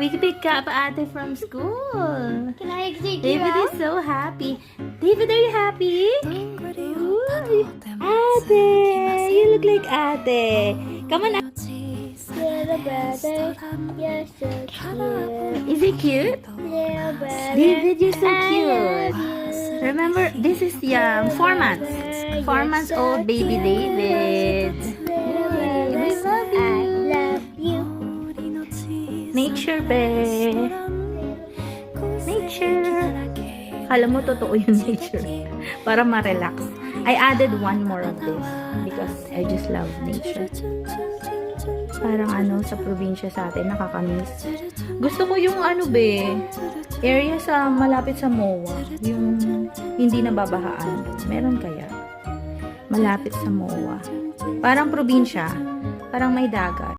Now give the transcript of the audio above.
We pick up Ate from school. Can I take you David out? is so happy. David, are you happy? Ooh, Ate, you look like Ate. Come on. Little brother, you're so cute. Is he cute? Little brother, David, you're so I cute. love you. Remember, this is 4 months. 4 months old baby David. Little brother, We love you. I love you. Nature, be. Nature. Kala mo totoo yung nature. Para ma-relax. I added one more of this because I just love nature. Parang sa probinsya sa atin, nakakamiss. Gusto ko yung area sa malapit sa MOA. Yung hindi nababahaan. Meron kaya? Malapit sa MOA. Parang probinsya. Parang may dagat.